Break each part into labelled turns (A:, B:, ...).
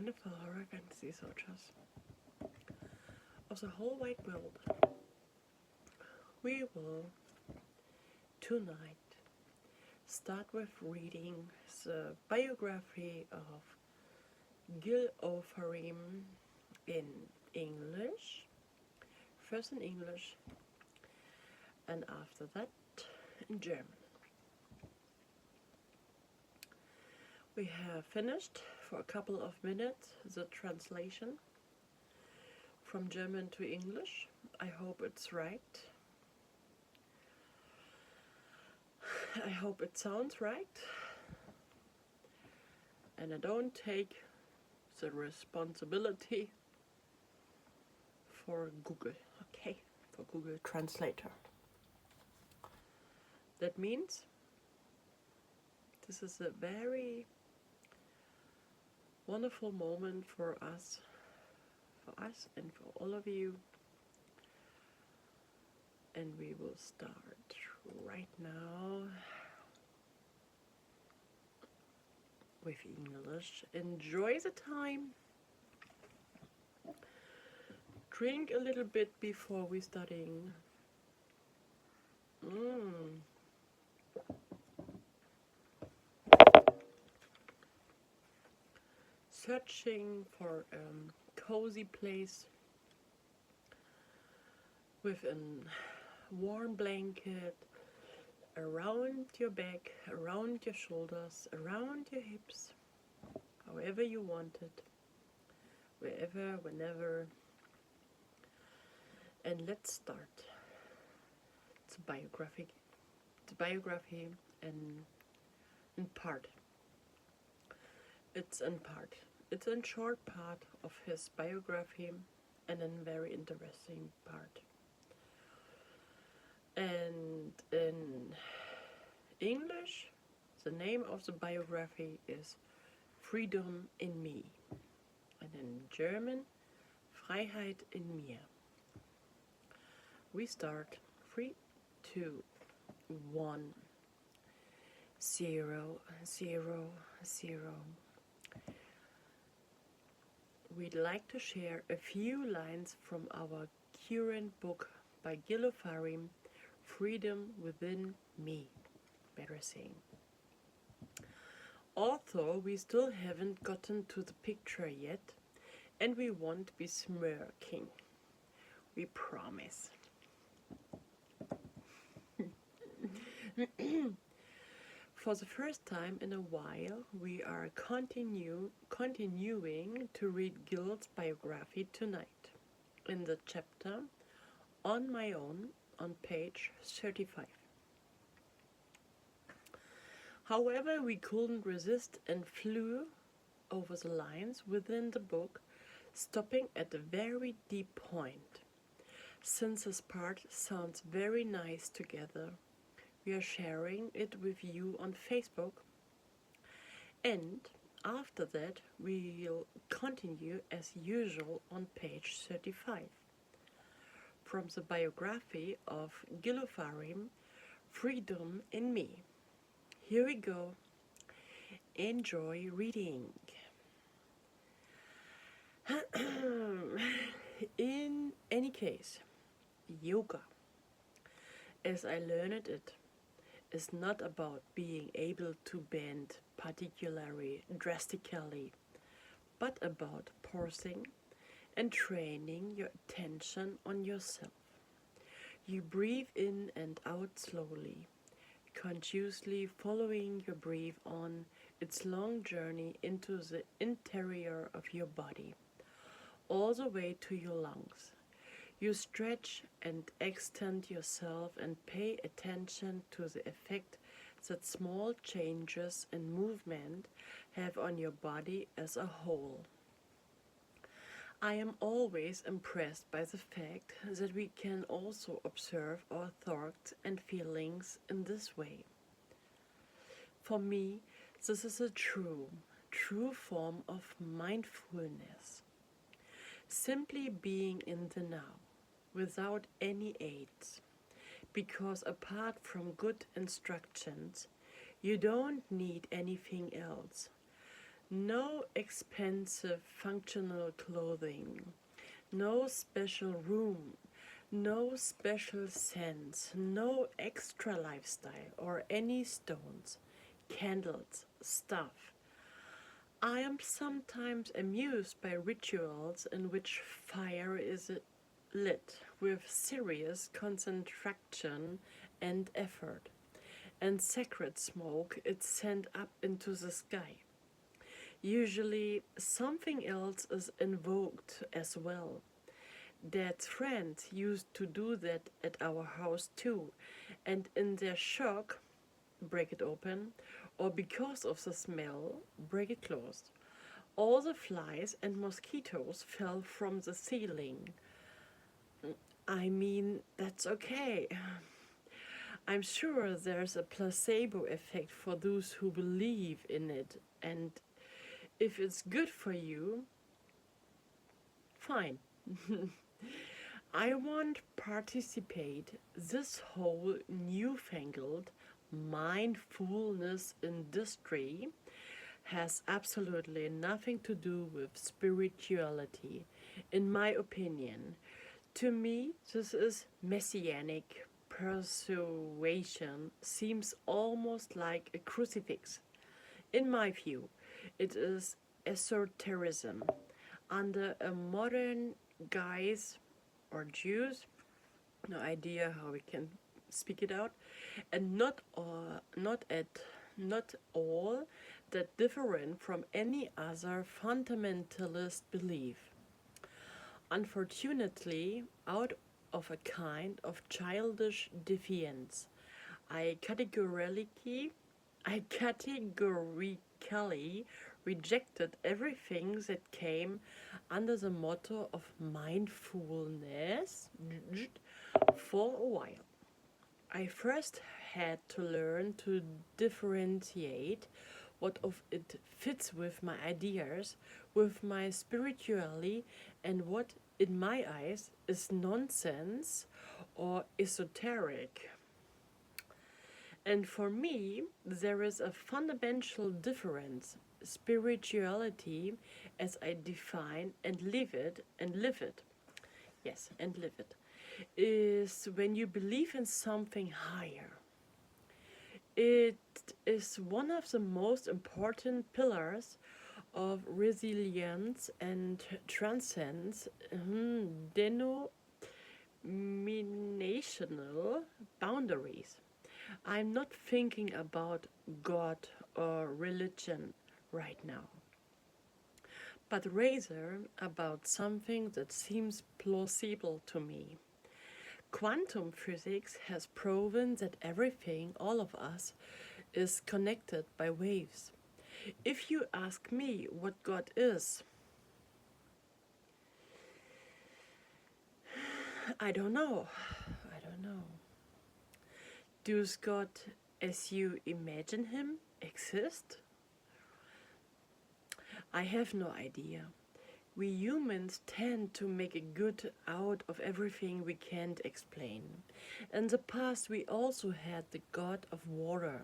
A: wonderful horror fantasy soldiers of the whole wide world, we will tonight start with reading the biography of Gil Ofarim in English, first in English, and after that in German. We have finished for a couple of minutes the translation from German to English. I hope it's right. I hope it sounds right. And I don't take the responsibility for Google, okay? For Google Translator. That means this is a very wonderful moment for us and for all of you. And we will start right now with English. Enjoy the time. Drink a little bit before we studying. Searching for a cozy place with a warm blanket around your back, around your shoulders, around your hips, however you want it, wherever, whenever. And let's start. It's a biography. It's a biography in part. It's in part. It's a short part of his biography and a very interesting part. And in English, the name of the biography is Fredom in Me. And in German, Freiheit in mir. We start 3, 2, 1, 0, 0, 0. We'd like to share a few lines from our current book by Gil Ofarim, Freedom Within Me. Better saying. Although we still haven't gotten to the picture yet, and we won't be smirking. We promise. For the first time in a while, we are continuing to read Gil's biography tonight, in the chapter On My Own on page 35. However, we couldn't resist and flew over the lines within the book, stopping at a very deep point. Since this part sounds very nice together, we are sharing it with you on Facebook, and after that we'll continue as usual on page 35 from the biography of Gil Ofarim, Freedom in Me. Here we go. Enjoy reading. In any case, yoga, as I learned it, is not about being able to bend particularly drastically, but about pausing and training your attention on yourself. You breathe in and out slowly, consciously following your breath on its long journey into the interior of your body, all the way to your lungs. You stretch and extend yourself and pay attention to the effect that small changes in movement have on your body as a whole. I am always impressed by the fact that we can also observe our thoughts and feelings in this way. For me, this is a true form of mindfulness. Simply being in the now, without any aids, because apart from good instructions, you don't need anything else. No expensive functional clothing, no special room, no special scents, no extra lifestyle or any stones, candles, stuff. I am sometimes amused by rituals in which fire is lit with serious concentration and effort, and sacred smoke is sent up into the sky. Usually, something else is invoked as well. Dad's friends used to do that at our house too, and in their shock, break it open, or because of the smell, break it closed. All the flies and mosquitoes fell from the ceiling. I mean, that's okay. I'm sure there's a placebo effect for those who believe in it, and if it's good for you, fine. I won't participate. This whole newfangled mindfulness industry has absolutely nothing to do with spirituality, in my opinion. To me, this is messianic persuasion, seems almost like a crucifix. In my view, it is esotericism under a modern guise or Jews, no idea how we can speak it out, and not all that different from any other fundamentalist belief. Unfortunately, out of a kind of childish defiance, I categorically rejected everything that came under the motto of mindfulness for a while. I first had to learn to differentiate what of it fits with my ideas, with my spirituality, and what, in my eyes, is nonsense or esoteric. And for me, there is a fundamental difference. Spirituality, as I define and live it, is when you believe in something higher. It is one of the most important pillars of resilience and transcends denominational boundaries. I'm not thinking about God or religion right now, but rather about something that seems plausible to me. Quantum physics has proven that everything, all of us, is connected by waves. If you ask me what God is, I don't know. I don't know. Does God, as you imagine him, exist? I have no idea. We humans tend to make a good out of everything we can't explain. In the past, we also had the god of water,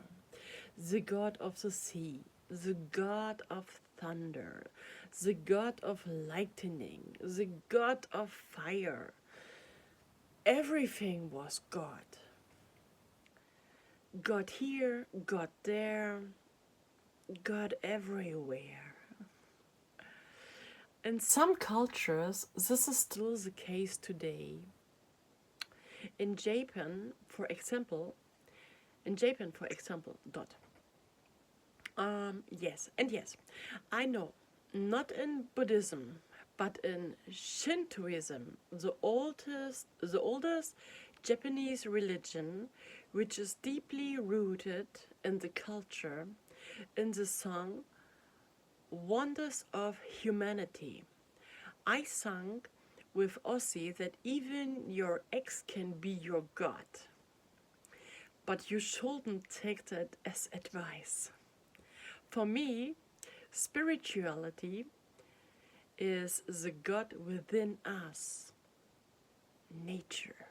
A: the god of the sea, the god of thunder, the god of lightning, the god of fire. Everything was God. God here, God there, God everywhere. In some cultures, this is still the case today. In Japan, for example, dot. Yes, I know, not in Buddhism, but in Shintoism, the oldest Japanese religion, which is deeply rooted in the culture, in the song Wonders of Humanity. I sang with Ossie that even your ex can be your god. But you shouldn't take that as advice. For me, spirituality is the God within us, nature.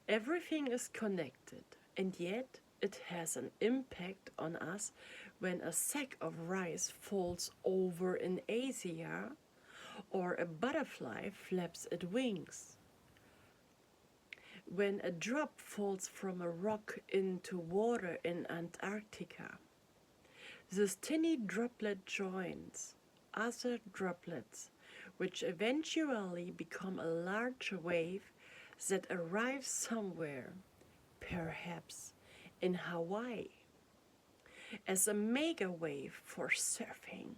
A: Everything is connected, and yet it has an impact on us when a sack of rice falls over in Asia or a butterfly flaps its wings. When a drop falls from a rock into water in Antarctica, this tiny droplet joins other droplets, which eventually become a large wave that arrives somewhere, perhaps in Hawaii, as a mega wave for surfing.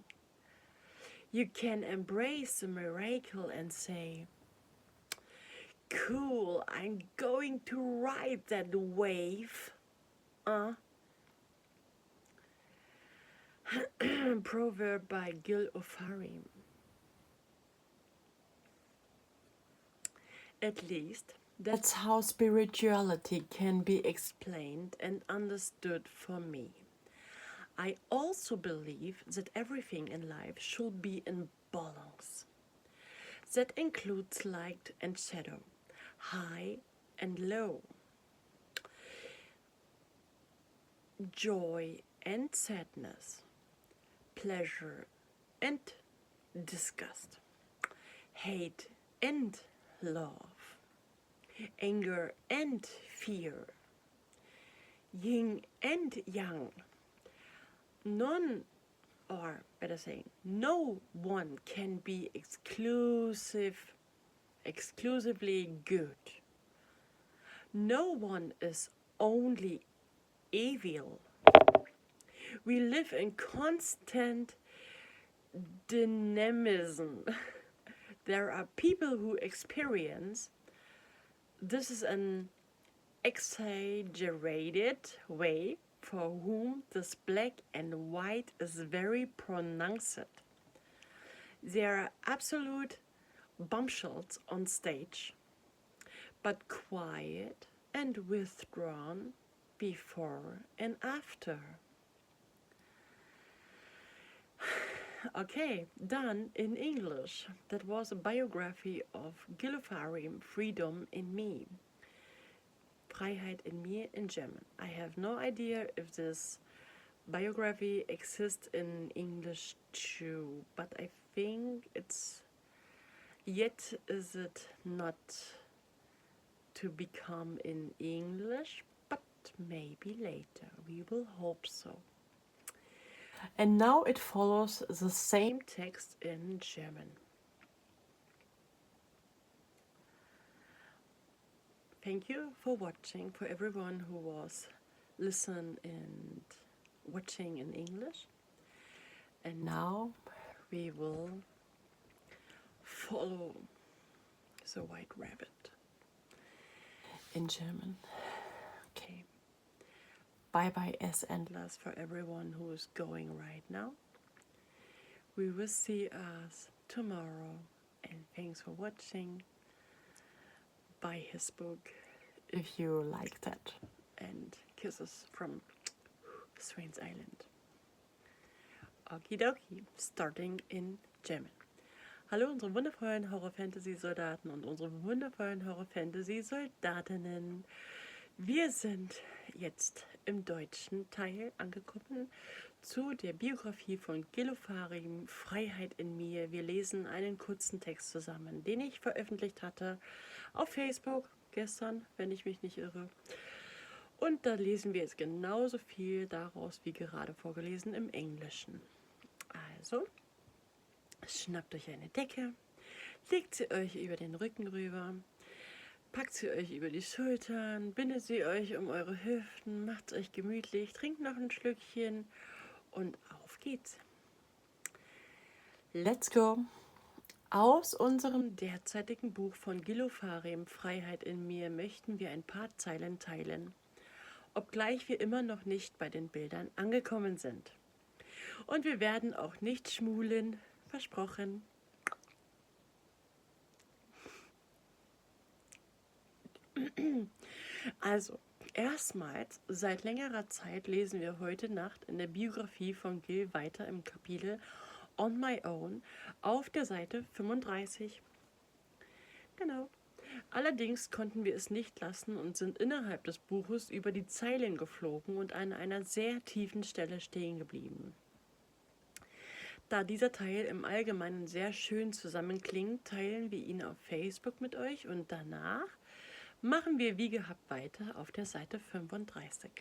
A: You can embrace the miracle and say, cool, I'm going to ride that wave. Proverb by Gil Ofarim. At least, that's how spirituality can be explained and understood for me. I also believe that everything in life should be in balance. That includes light and shadow, high and low, joy and sadness, pleasure and disgust, hate and love, anger and fear, yin and yang. None, or better saying, no one can be exclusively good. No one is only evil. We live in constant dynamism. There are people who experience this is an exaggerated way for whom this black and white is very pronounced. There are absolute bombshells on stage, but quiet and withdrawn before and after. Okay, done in English. That was a biography of Gil Ofarim, Fredom in me. Freiheit in mir in German. I have no idea if this biography exists in English too, but I think it's yet is it not to become in English, but maybe later. We will hope so. And now it follows the same text in German. Thank you for watching, for everyone who was listening and watching in English. And now we will follow the white rabbit in German. Okay. Bye bye as endless for everyone who is going right now. We will see us tomorrow, and thanks for watching. Buy his book if you like that, and kisses from Swain's Island. Okidoki, starting in German. Hallo unsere wundervollen Horror-Fantasy-Soldaten und unsere wundervollen Horror-Fantasy-Soldatinnen. Wir sind jetzt im deutschen Teil angekommen zu der Biografie von Gil Ofarim, Freiheit in mir. Wir lesen einen kurzen Text zusammen, den ich veröffentlicht hatte auf Facebook gestern, wenn ich mich nicht irre. Und da lesen wir jetzt genauso viel daraus wie gerade vorgelesen im Englischen. Also, schnappt euch eine Decke, legt sie euch über den Rücken rüber, packt sie euch über die Schultern, bindet sie euch um eure Hüften, macht es euch gemütlich, trinkt noch ein Schlückchen und auf geht's. Let's go! Aus unserem derzeitigen Buch von Gil Ofarim, Freiheit in mir, möchten wir ein paar Zeilen teilen, obgleich wir immer noch nicht bei den Bildern angekommen sind. Und wir werden auch nicht schmulen, versprochen. Also, erstmals, seit längerer Zeit lesen wir heute Nacht in der Biografie von Gil weiter im Kapitel On My Own auf der Seite 35. Genau. Allerdings konnten wir es nicht lassen und sind innerhalb des Buches über die Zeilen geflogen und an einer sehr tiefen Stelle stehen geblieben. Da dieser Teil im Allgemeinen sehr schön zusammenklingt, teilen wir ihn auf Facebook mit euch und danach machen wir wie gehabt weiter auf der Seite 35.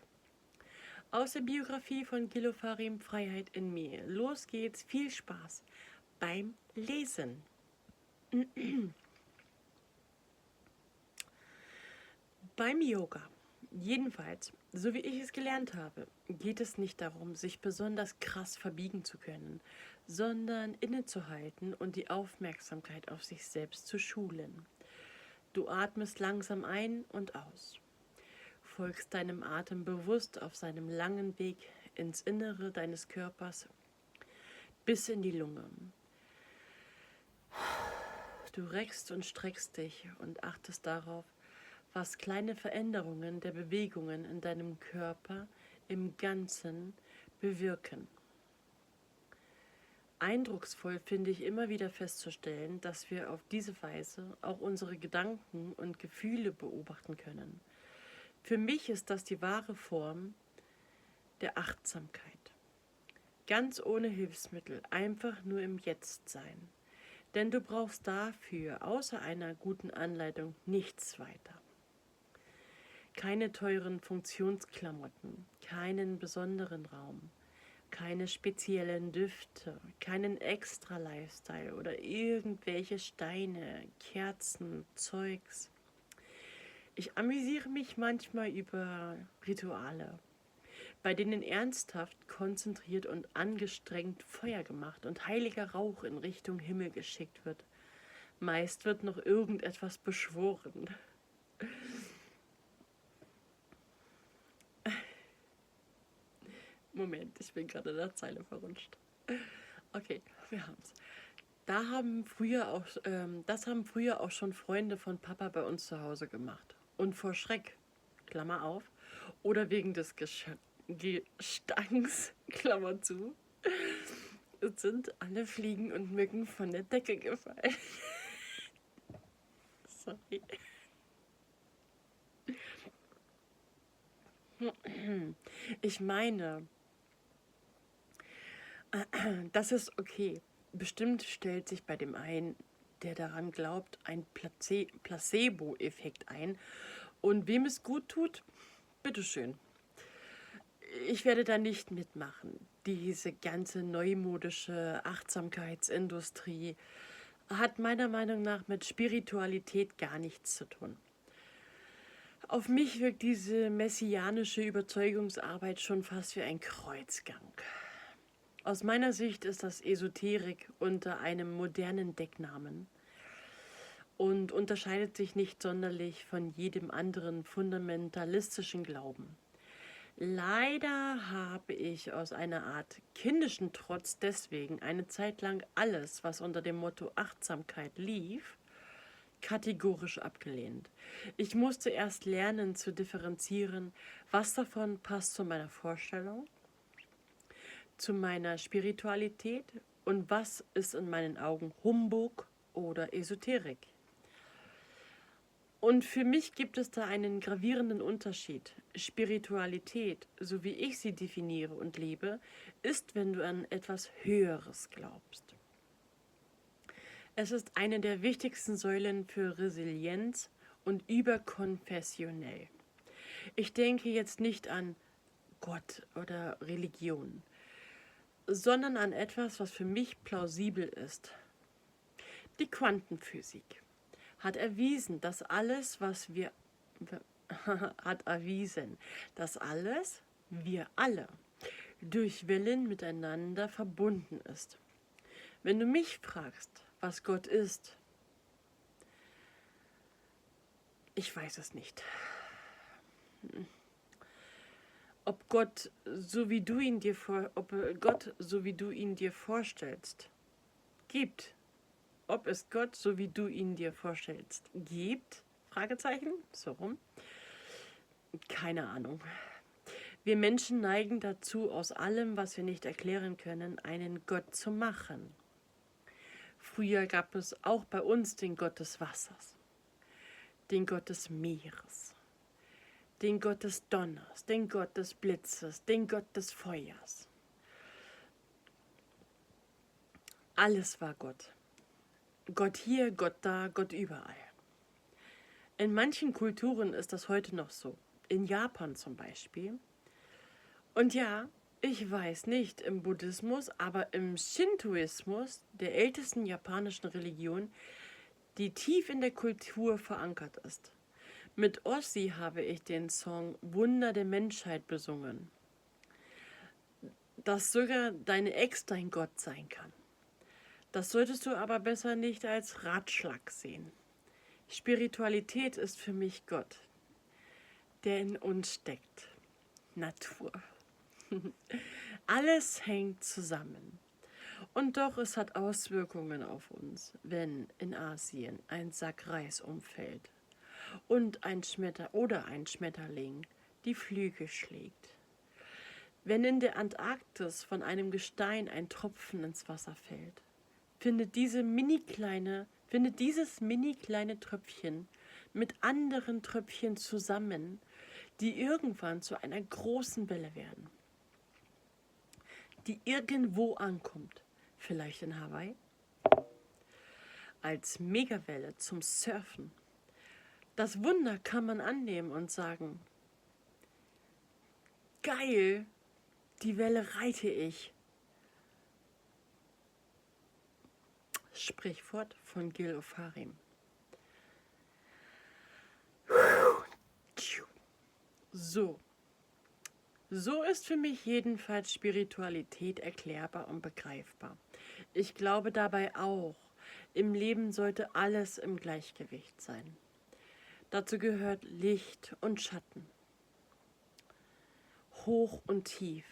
A: Aus der Biografie von Gil Ofarim, Freiheit in mir. Los geht's, viel Spaß beim Lesen. Beim Yoga, jedenfalls, so wie ich es gelernt habe, geht es nicht darum, sich besonders krass verbiegen zu können, sondern innezuhalten und die Aufmerksamkeit auf sich selbst zu schulen. Du atmest langsam ein und aus, folgst deinem Atem bewusst auf seinem langen Weg ins Innere deines Körpers bis in die Lunge. Du reckst und streckst dich und achtest darauf, was kleine Veränderungen der Bewegungen in deinem Körper im Ganzen bewirken. Eindrucksvoll finde ich immer wieder festzustellen, dass wir auf diese Weise auch unsere Gedanken und Gefühle beobachten können. Für mich ist das die wahre Form der Achtsamkeit. Ganz ohne Hilfsmittel, einfach nur im Jetzt sein. Denn du brauchst dafür außer einer guten Anleitung nichts weiter. Keine teuren Funktionsklamotten, keinen besonderen Raum, keine speziellen Düfte, keinen extra Lifestyle oder irgendwelche Steine, Kerzen, Zeugs. Ich amüsiere mich manchmal über Rituale, bei denen ernsthaft, konzentriert und angestrengt Feuer gemacht und heiliger Rauch in Richtung Himmel geschickt wird. Meist wird noch irgendetwas beschworen. Moment, ich bin gerade in der Zeile verrutscht. Okay, wir haben's. Das haben früher auch schon Freunde von Papa bei uns zu Hause gemacht. Und vor Schreck, Klammer auf, oder wegen des Gestanks, Klammer zu, sind alle Fliegen und Mücken von der Decke gefallen. Sorry. Ich meine, das ist okay. Bestimmt stellt sich bei dem einen, der daran glaubt, ein Placebo-Effekt ein. Und wem es gut tut, bitteschön. Ich werde da nicht mitmachen. Diese ganze neumodische Achtsamkeitsindustrie hat meiner Meinung nach mit Spiritualität gar nichts zu tun. Auf mich wirkt diese messianische Überzeugungsarbeit schon fast wie ein Kreuzgang. Aus meiner Sicht ist das Esoterik unter einem modernen Decknamen und unterscheidet sich nicht sonderlich von jedem anderen fundamentalistischen Glauben. Leider habe ich aus einer Art kindischen Trotz deswegen eine Zeit lang alles, was unter dem Motto Achtsamkeit lief, kategorisch abgelehnt. Ich musste erst lernen zu differenzieren, was davon passt zu meiner Vorstellung, zu meiner Spiritualität und was ist in meinen Augen Humbug oder Esoterik. Und für mich gibt es da einen gravierenden Unterschied. Spiritualität, so wie ich sie definiere und lebe, ist, wenn du an etwas Höheres glaubst. Es ist eine der wichtigsten Säulen für Resilienz und überkonfessionell. Ich denke jetzt nicht an Gott oder Religion, sondern an etwas, was für mich plausibel ist. Die Quantenphysik hat erwiesen, dass alles, wir alle, durch Willen miteinander verbunden ist. Wenn du mich fragst, was Gott ist, ich weiß es nicht. Ob Gott, so wie du ihn dir vorstellst, gibt. Ob es Gott, so wie du ihn dir vorstellst, gibt? Fragezeichen, so rum. Keine Ahnung. Wir Menschen neigen dazu, aus allem, was wir nicht erklären können, einen Gott zu machen. Früher gab es auch bei uns den Gott des Wassers, den Gott des Meeres, den Gott des Donners, den Gott des Blitzes, den Gott des Feuers. Alles war Gott. Gott hier, Gott da, Gott überall. In manchen Kulturen ist das heute noch so. In Japan zum Beispiel. Und ja, ich weiß nicht, im Buddhismus, aber im Shintoismus, der ältesten japanischen Religion, die tief in der Kultur verankert ist. Mit Ossi habe ich den Song Wunder der Menschheit besungen. Dass sogar deine Ex dein Gott sein kann. Das solltest du aber besser nicht als Ratschlag sehen. Spiritualität ist für mich Gott, der in uns steckt. Natur. Alles hängt zusammen. Und doch, es hat Auswirkungen auf uns, wenn in Asien ein Sack Reis umfällt und ein Schmetterling die Flügel schlägt. Wenn in der Antarktis von einem Gestein ein Tropfen ins Wasser fällt, findet dieses mini kleine Tröpfchen mit anderen Tröpfchen zusammen, die irgendwann zu einer großen Welle werden, die irgendwo ankommt, vielleicht in Hawaii, als Megawelle zum Surfen. Das Wunder kann man annehmen und sagen, geil, die Welle reite ich. Sprichwort von Gil Ofarim. So ist für mich jedenfalls Spiritualität erklärbar und begreifbar. Ich glaube dabei auch, im Leben sollte alles im Gleichgewicht sein. Dazu gehört Licht und Schatten, Hoch und Tief,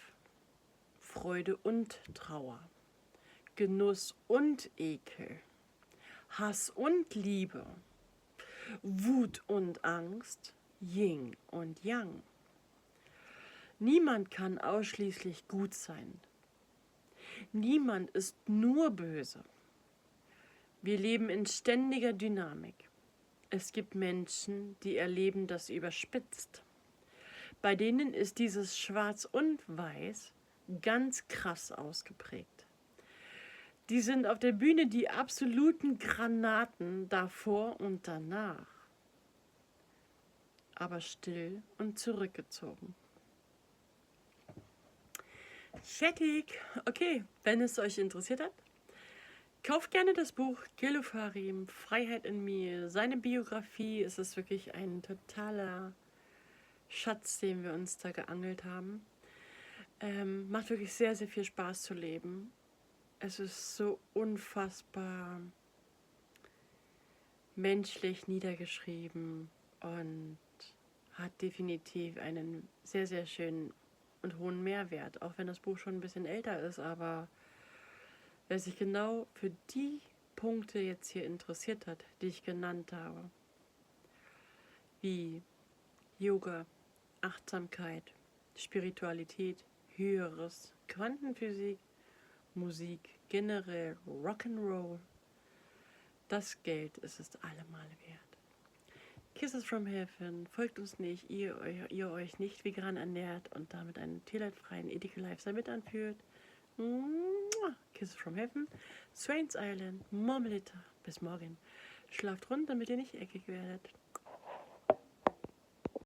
A: Freude und Trauer, Genuss und Ekel, Hass und Liebe, Wut und Angst, Yin und Yang. Niemand kann ausschließlich gut sein. Niemand ist nur böse. Wir leben in ständiger Dynamik. Es gibt Menschen, die erleben das überspitzt. Bei denen ist dieses Schwarz und Weiß ganz krass ausgeprägt. Die sind auf der Bühne die absoluten Granaten davor und danach. Aber still und zurückgezogen. Fertig. Okay, wenn es euch interessiert hat, kauft gerne das Buch Gil Ofarim, Freiheit in mir. Seine Biografie, es ist wirklich ein totaler Schatz, den wir uns da geangelt haben. Macht wirklich sehr, sehr viel Spaß zu leben. Es ist so unfassbar menschlich niedergeschrieben und hat definitiv einen sehr, sehr schönen und hohen Mehrwert, auch wenn das Buch schon ein bisschen älter ist, aber wer sich genau für die Punkte jetzt hier interessiert hat, die ich genannt habe, wie Yoga, Achtsamkeit, Spiritualität, Höheres, Quantenphysik, Musik, generell Rock'n'Roll, das Geld ist es allemal wert. Kisses from Heaven, folgt uns nicht, ihr euch nicht vegan ernährt und damit einen tierleidfreien Ethical Lifestyle mit anführt. Kisses from Heaven, Swain's Island, Melitta. Bis morgen. Schlaft rund, damit ihr nicht eckig werdet.